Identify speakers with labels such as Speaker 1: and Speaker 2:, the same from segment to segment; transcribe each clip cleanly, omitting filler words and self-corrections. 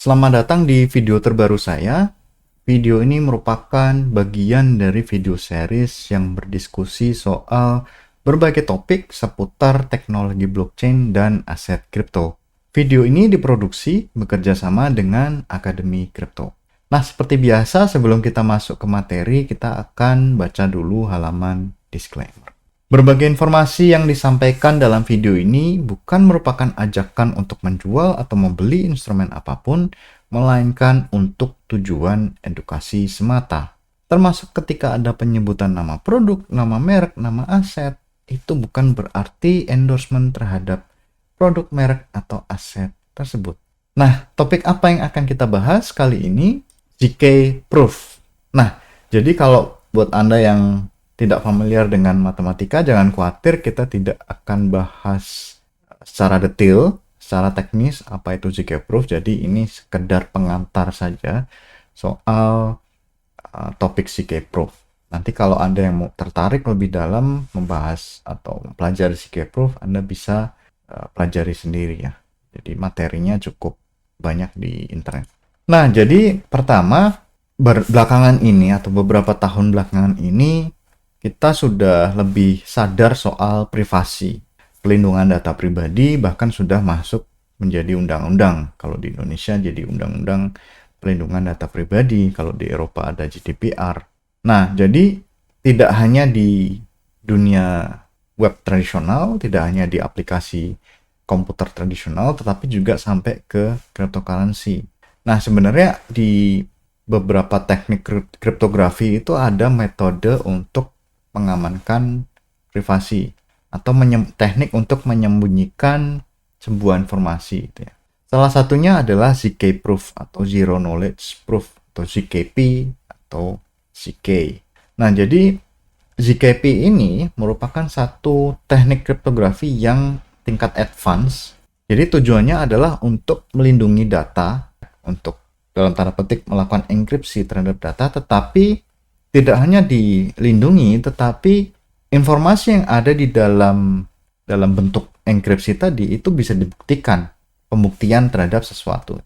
Speaker 1: Selamat datang di video terbaru saya. Video ini merupakan bagian dari video series yang berdiskusi soal berbagai topik seputar teknologi blockchain dan aset kripto. Video ini diproduksi bekerja sama dengan Akademi Kripto. Nah, seperti biasa sebelum kita masuk ke materi, kita akan baca dulu halaman disclaimer. Berbagai informasi yang disampaikan dalam video ini bukan merupakan ajakan untuk menjual atau membeli instrumen apapun, melainkan untuk tujuan edukasi semata. Termasuk ketika ada penyebutan nama produk, nama merek, nama aset, itu bukan berarti endorsement terhadap produk, merek, atau aset tersebut. Nah, topik apa yang akan kita bahas kali ini? ZK Proof. Nah, jadi kalau buat Anda yang tidak familiar dengan matematika, jangan khawatir, kita tidak akan bahas secara detail, secara teknis apa itu ZK Proof. Jadi ini sekedar pengantar saja soal topik ZK Proof. Nanti kalau Anda yang mau tertarik lebih dalam membahas atau mempelajari ZK Proof, Anda bisa pelajari sendiri ya. Jadi materinya cukup banyak di internet. Nah, jadi pertama, belakangan ini atau beberapa tahun belakangan ini kita sudah lebih sadar soal privasi, pelindungan data pribadi, bahkan sudah masuk menjadi undang-undang. Kalau di Indonesia jadi undang-undang pelindungan data pribadi, kalau di Eropa ada GDPR. Nah, jadi tidak hanya di dunia web tradisional, tidak hanya di aplikasi komputer tradisional, tetapi juga sampai ke cryptocurrency. Nah, sebenarnya di beberapa teknik kriptografi itu ada metode untuk mengamankan privasi atau teknik untuk menyembunyikan sebuah informasi gitu ya. Salah satunya adalah ZK Proof atau Zero Knowledge Proof atau ZKP atau ZK. Nah, jadi ZKP ini merupakan satu teknik kriptografi yang tingkat advance. Jadi tujuannya adalah untuk melindungi data, untuk dalam tanda petik melakukan enkripsi terhadap data, tetapi tidak hanya dilindungi, tetapi informasi yang ada di dalam bentuk enkripsi tadi itu bisa dibuktikan, pembuktian terhadap sesuatu.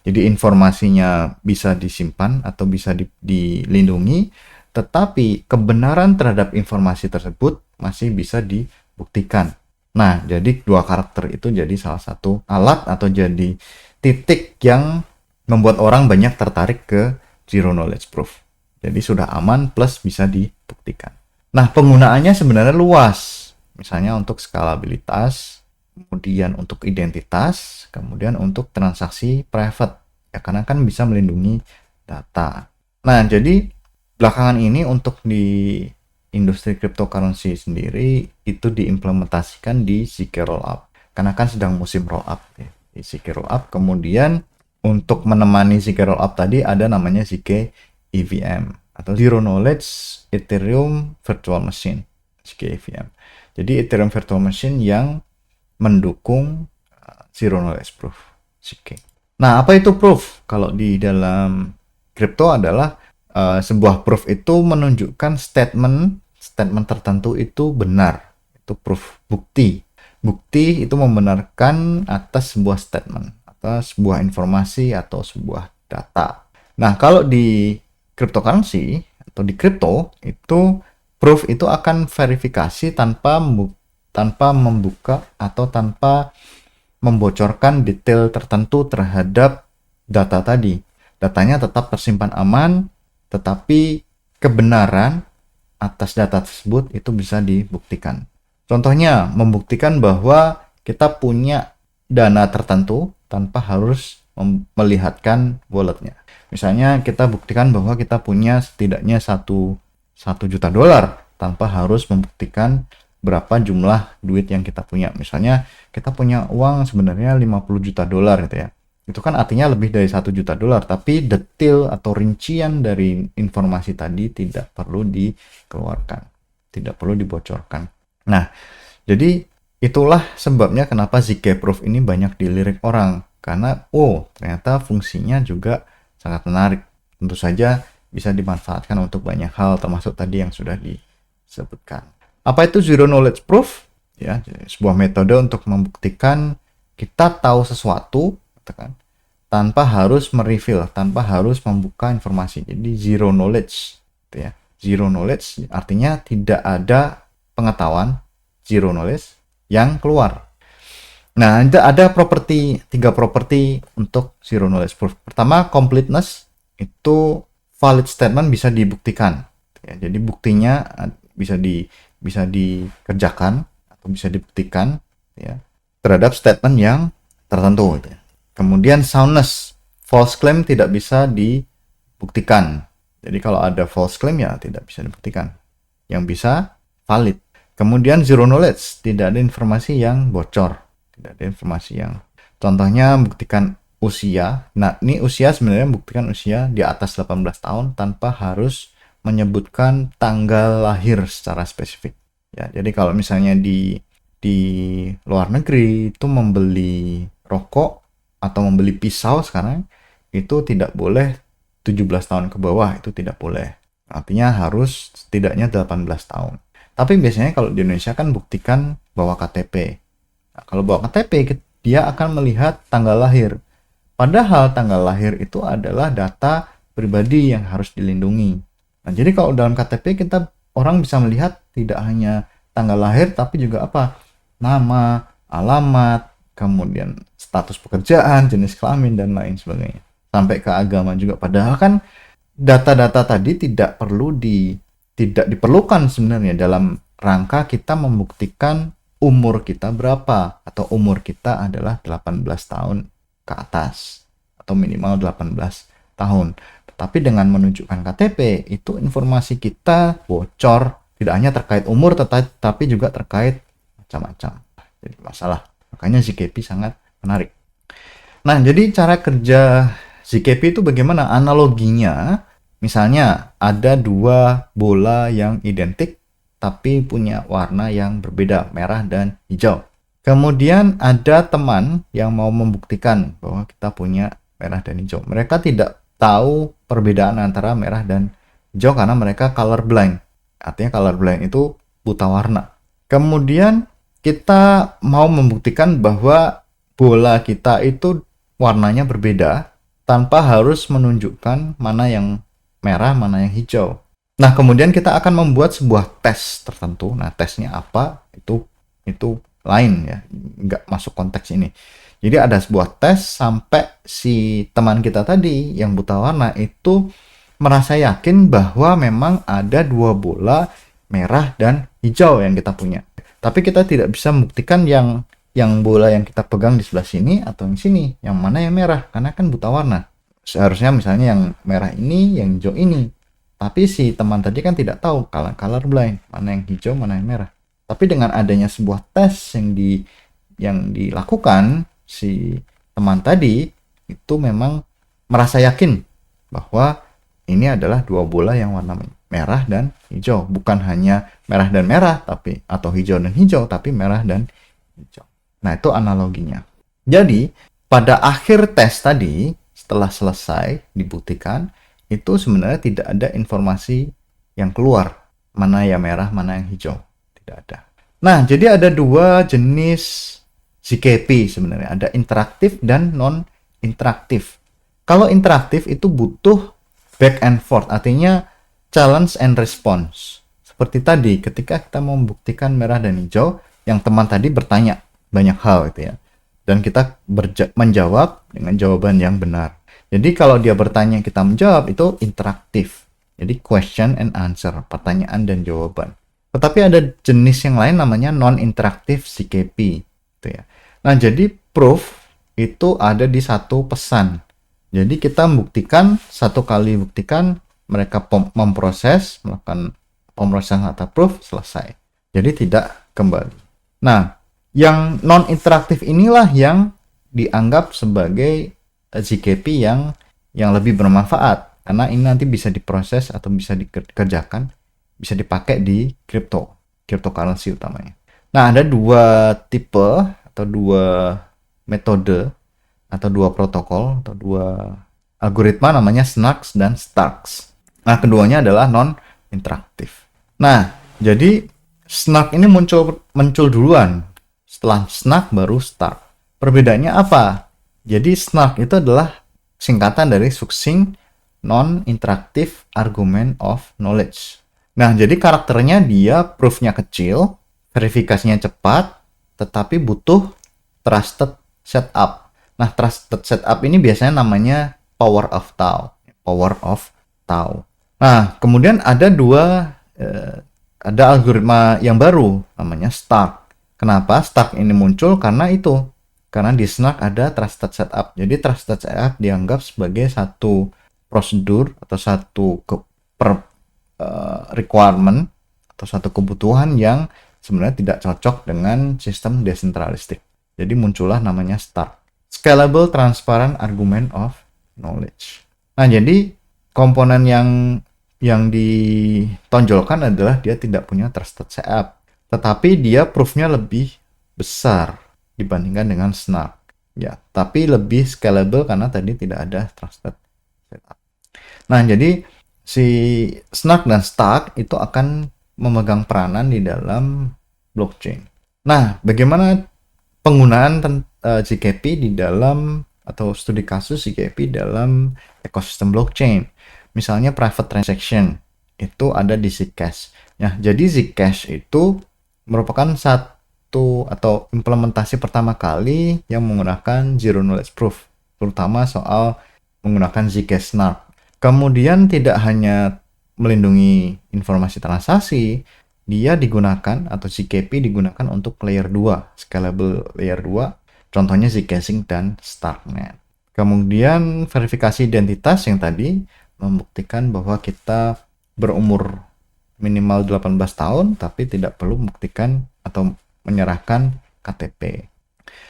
Speaker 1: Jadi informasinya bisa disimpan atau bisa dilindungi, tetapi kebenaran terhadap informasi tersebut masih bisa dibuktikan. Nah, jadi dua karakter itu jadi salah satu alat atau jadi titik yang membuat orang banyak tertarik ke Zero Knowledge Proof. Jadi sudah aman plus bisa dibuktikan. Nah, penggunaannya sebenarnya luas. Misalnya untuk skalabilitas, kemudian untuk identitas, kemudian untuk transaksi private. Ya, karena kan bisa melindungi data. Nah, jadi belakangan ini untuk di industri cryptocurrency sendiri itu diimplementasikan di ZK Rollup. Karena kan sedang musim rollup ya. Di ZK Rollup, kemudian untuk menemani ZK Rollup tadi ada namanya ZK EVM atau Zero Knowledge Ethereum Virtual Machine, ZK EVM. Jadi Ethereum Virtual Machine yang mendukung Zero Knowledge Proof, ZK. Nah, apa itu proof? Kalau di dalam kripto adalah sebuah proof itu menunjukkan statement tertentu itu benar. Itu proof, bukti. Bukti itu membenarkan atas sebuah statement, atas sebuah informasi atau sebuah data. Nah, kalau di cryptocurrency atau di kripto itu proof itu akan verifikasi tanpa membuka atau tanpa membocorkan detail tertentu terhadap data tadi. Datanya tetap tersimpan aman, tetapi kebenaran atas data tersebut itu bisa dibuktikan. Contohnya, membuktikan bahwa kita punya dana tertentu tanpa harus melihatkan walletnya. Misalnya kita buktikan bahwa kita punya setidaknya 1 juta dolar tanpa harus membuktikan berapa jumlah duit yang kita punya. Misalnya kita punya uang sebenarnya 50 juta dolar gitu ya. Itu kan artinya lebih dari 1 juta dolar, tapi detail atau rincian dari informasi tadi tidak perlu dikeluarkan, tidak perlu dibocorkan. Nah, jadi itulah sebabnya kenapa ZK Proof ini banyak dilirik orang. Karena, ternyata fungsinya juga sangat menarik. Tentu saja bisa dimanfaatkan untuk banyak hal, termasuk tadi yang sudah disebutkan. Apa itu Zero Knowledge Proof? Ya, sebuah metode untuk membuktikan kita tahu sesuatu, katakan, tanpa harus mereveal, tanpa harus membuka informasi. Jadi zero knowledge, gitu ya. Zero knowledge artinya tidak ada pengetahuan, zero knowledge yang keluar. Nah, ada tiga properti untuk zero knowledge proof. Pertama, completeness, itu valid statement bisa dibuktikan. Ya, jadi buktinya bisa dikerjakan atau bisa dibuktikan ya terhadap statement yang tertentu. Gitu ya. Kemudian soundness, false claim tidak bisa dibuktikan. Jadi kalau ada false claim ya tidak bisa dibuktikan. Yang bisa valid. Kemudian zero knowledge, tidak ada informasi yang bocor. Tidak ada informasi yang, contohnya buktikan usia. Nah, ini usia sebenarnya buktikan usia di atas 18 tahun tanpa harus menyebutkan tanggal lahir secara spesifik. Ya, jadi kalau misalnya di luar negeri itu membeli rokok atau membeli pisau sekarang itu tidak boleh 17 tahun ke bawah, itu tidak boleh. Artinya harus setidaknya 18 tahun. Tapi biasanya kalau di Indonesia kan buktikan bawa KTP. Nah, kalau bawa KTP, dia akan melihat tanggal lahir. Padahal tanggal lahir itu adalah data pribadi yang harus dilindungi. Nah, jadi kalau dalam KTP orang bisa melihat tidak hanya tanggal lahir, tapi juga apa? Nama, alamat, kemudian status pekerjaan, jenis kelamin, dan lain sebagainya. Sampai ke agama juga. Padahal kan data-data tadi tidak diperlukan sebenarnya dalam rangka kita membuktikan umur kita berapa, atau umur kita adalah 18 tahun ke atas atau minimal 18 tahun. Tetapi dengan menunjukkan KTP itu informasi kita bocor, tidak hanya terkait umur tetapi juga terkait macam-macam. Jadi masalah. Makanya ZKP sangat menarik. Nah, jadi cara kerja ZKP itu bagaimana? Analoginya, misalnya ada dua bola yang identik tapi punya warna yang berbeda, merah dan hijau. Kemudian ada teman yang mau membuktikan bahwa kita punya merah dan hijau. Mereka tidak tahu perbedaan antara merah dan hijau karena mereka colorblind. Artinya colorblind itu buta warna. Kemudian kita mau membuktikan bahwa bola kita itu warnanya berbeda tanpa harus menunjukkan mana yang merah, mana yang hijau. Nah, kemudian kita akan membuat sebuah tes tertentu. Nah, tesnya apa? Itu lain ya, nggak masuk konteks ini. Jadi ada sebuah tes sampai si teman kita tadi yang buta warna itu merasa yakin bahwa memang ada dua bola merah dan hijau yang kita punya. Tapi kita tidak bisa membuktikan yang bola yang kita pegang di sebelah sini atau yang sini, yang mana yang merah, karena kan buta warna. Seharusnya misalnya yang merah ini, yang hijau ini. Tapi si teman tadi kan tidak tahu color blind, mana yang hijau, mana yang merah. Tapi dengan adanya sebuah tes yang dilakukan, si teman tadi itu memang merasa yakin bahwa ini adalah dua bola yang warna merah dan hijau. Bukan hanya merah dan merah, atau hijau dan hijau, tapi merah dan hijau. Nah, itu analoginya. Jadi, pada akhir tes tadi, setelah selesai dibuktikan, itu sebenarnya tidak ada informasi yang keluar, mana yang merah, mana yang hijau. Tidak ada. Nah, jadi ada dua jenis ZKP sebenarnya. Ada interaktif dan non-interaktif. Kalau interaktif itu butuh back and forth, artinya challenge and response. Seperti tadi, ketika kita mau membuktikan merah dan hijau, yang teman tadi bertanya banyak hal gitu ya. Dan kita menjawab dengan jawaban yang benar. Jadi kalau dia bertanya kita menjawab itu interaktif. Jadi question and answer, pertanyaan dan jawaban. Tetapi ada jenis yang lain namanya non-interaktif ZKP gitu ya. Nah, jadi proof itu ada di satu pesan. Jadi kita satu kali buktikan, mereka melakukan pemrosesan atau proof, selesai. Jadi tidak kembali. Nah, yang non-interaktif inilah yang dianggap sebagai ZKP yang lebih bermanfaat, karena ini nanti bisa diproses atau bisa dikerjakan, bisa dipakai di cryptocurrency utamanya. Nah, ada dua tipe atau dua metode atau dua protokol atau dua algoritma namanya Snarks dan Starks. Nah, keduanya adalah non-interaktif. Nah, jadi Snark ini muncul duluan. Setelah Snark baru Stark. Perbedaannya apa? Jadi SNARK itu adalah singkatan dari Succinct Non-Interactive Argument of Knowledge. Nah, jadi karakternya dia proof-nya kecil, verifikasinya cepat, tetapi butuh trusted setup. Nah, trusted setup ini biasanya namanya power of Tau. Power of Tau. Nah, kemudian ada algoritma yang baru namanya STARK. Kenapa STARK ini muncul? Karena di SNARK ada trusted setup. Jadi trusted setup dianggap sebagai satu prosedur atau satu requirement atau satu kebutuhan yang sebenarnya tidak cocok dengan sistem desentralistik. Jadi muncullah namanya STARK. Scalable Transparent Argument of Knowledge. Nah, jadi komponen yang ditonjolkan adalah dia tidak punya trusted setup, tetapi dia proof-nya lebih besar dibandingkan dengan SNARK. Ya, tapi lebih scalable karena tadi tidak ada trusted setup. Nah, jadi si SNARK dan STARK itu akan memegang peranan di dalam blockchain. Nah, bagaimana penggunaan ZKP di dalam atau studi kasus ZKP dalam ekosistem blockchain? Misalnya private transaction itu ada di Zcash. Ya, jadi Zcash itu merupakan satu atau implementasi pertama kali yang menggunakan zero knowledge proof, terutama soal menggunakan Zcash SNARK. Kemudian tidak hanya melindungi informasi transaksi, dia digunakan atau ZKP digunakan untuk layer 2, scalable layer 2, contohnya Zcaching dan Starknet. Kemudian verifikasi identitas yang tadi membuktikan bahwa kita berumur minimal 18 tahun tapi tidak perlu membuktikan atau menyerahkan KTP.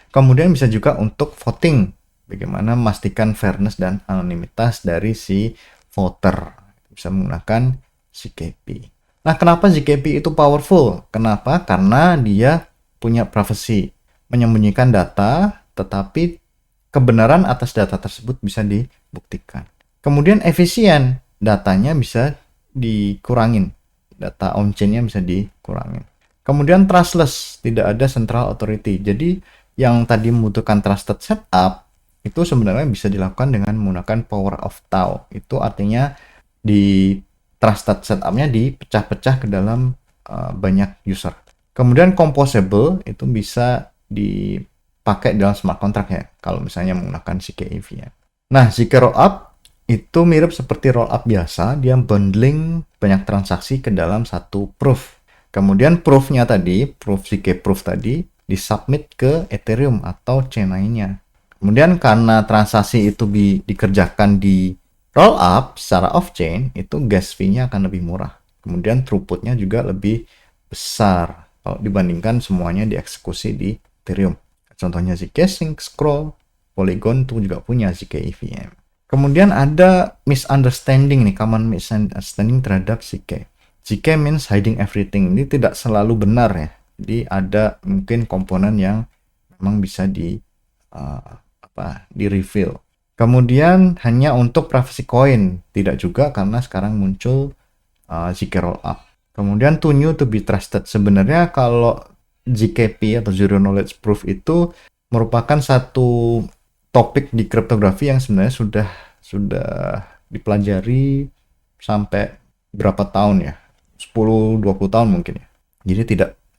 Speaker 1: Kemudian bisa juga untuk voting, bagaimana memastikan fairness dan anonimitas dari si voter, bisa menggunakan ZKP. Nah, kenapa ZKP itu powerful? Kenapa? Karena dia punya privacy, menyembunyikan data, tetapi kebenaran atas data tersebut bisa dibuktikan. Kemudian efisien, datanya bisa dikurangin, data on-chain-nya bisa dikurangin. Kemudian trustless, tidak ada central authority. Jadi yang tadi membutuhkan trusted setup itu sebenarnya bisa dilakukan dengan menggunakan power of Tau. Itu artinya di trusted setup-nya dipecah-pecah ke dalam banyak user. Kemudian composable itu bisa dipakai dalam smart contract ya, kalau misalnya menggunakan ZK-EV ya. Nah, ZK Rollup itu mirip seperti rollup biasa, dia bundling banyak transaksi ke dalam satu proof. Kemudian proof-nya tadi, proof ZK proof tadi, disubmit ke Ethereum atau chain lainnya. Kemudian karena transaksi itu dikerjakan di rollup secara off-chain, itu gas fee-nya akan lebih murah. Kemudian throughput-nya juga lebih besar kalau dibandingkan semuanya dieksekusi di Ethereum. Contohnya Zcash, Scroll, Polygon itu juga punya ZK EVM. Kemudian ada misunderstanding nih, common misunderstanding terhadap ZK. ZK means hiding everything. Ini tidak selalu benar ya. Jadi ada mungkin komponen yang memang bisa di reveal. Kemudian hanya untuk privacy coin, tidak juga karena sekarang muncul ZK Rollup. Kemudian to new to be trusted. Sebenarnya kalau ZKP atau Zero Knowledge Proof itu merupakan satu topik di kriptografi yang sebenarnya sudah dipelajari sampai berapa tahun ya? 10-20 tahun mungkin ya. Jadi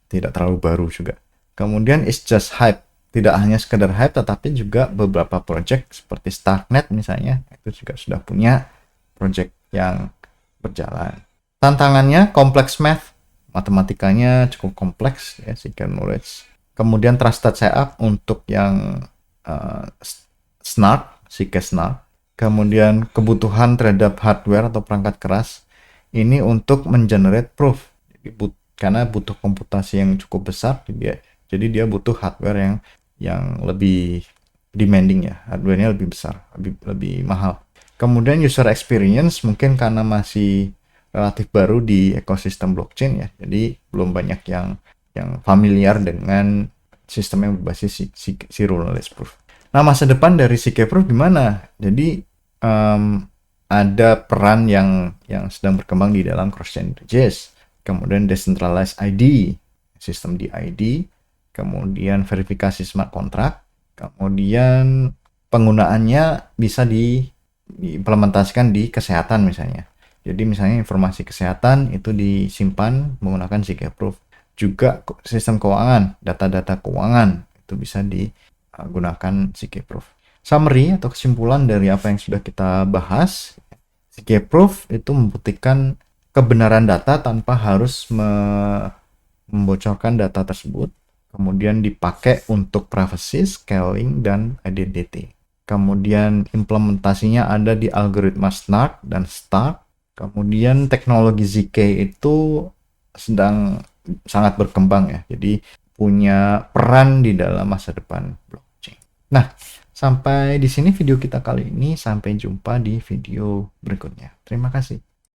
Speaker 1: tidak terlalu baru juga. Kemudian it's just hype. Tidak hanya sekedar hype tetapi juga beberapa project seperti Starknet misalnya itu juga sudah punya project yang berjalan. Tantangannya kompleks math, matematikanya cukup kompleks ya, ZK knowledge. Kemudian trusted setup untuk yang SNARK, ZK SNARK. Kemudian kebutuhan terhadap hardware atau perangkat keras ini untuk mengenerate proof. Jadi karena butuh komputasi yang cukup besar, jadi dia butuh hardware yang lebih demanding ya, hardware-nya lebih besar, lebih mahal. Kemudian user experience mungkin karena masih relatif baru di ekosistem blockchain ya, jadi belum banyak yang familiar dengan sistem yang berbasis zero knowledge proof. Nah, masa depan dari ZK Proof gimana? Jadi ada peran yang sedang berkembang di dalam cross-chain bridges, kemudian decentralized ID, sistem DID, kemudian verifikasi smart contract, kemudian penggunaannya bisa diimplementasikan di kesehatan misalnya. Jadi misalnya informasi kesehatan itu disimpan menggunakan Zcaproof. Juga sistem keuangan, data-data keuangan itu bisa digunakan Zcaproof. Summary atau kesimpulan dari apa yang sudah kita bahas, Zcaproof itu membuktikan kebenaran data tanpa harus membocorkan data tersebut. Kemudian dipakai untuk privacy, scaling, dan identity. Kemudian implementasinya ada di algoritma Snark dan Stark. Kemudian teknologi ZK itu sedang sangat berkembang ya. Jadi punya peran di dalam masa depan blockchain. Nah, sampai di sini video kita kali ini. Sampai jumpa di video berikutnya. Terima kasih.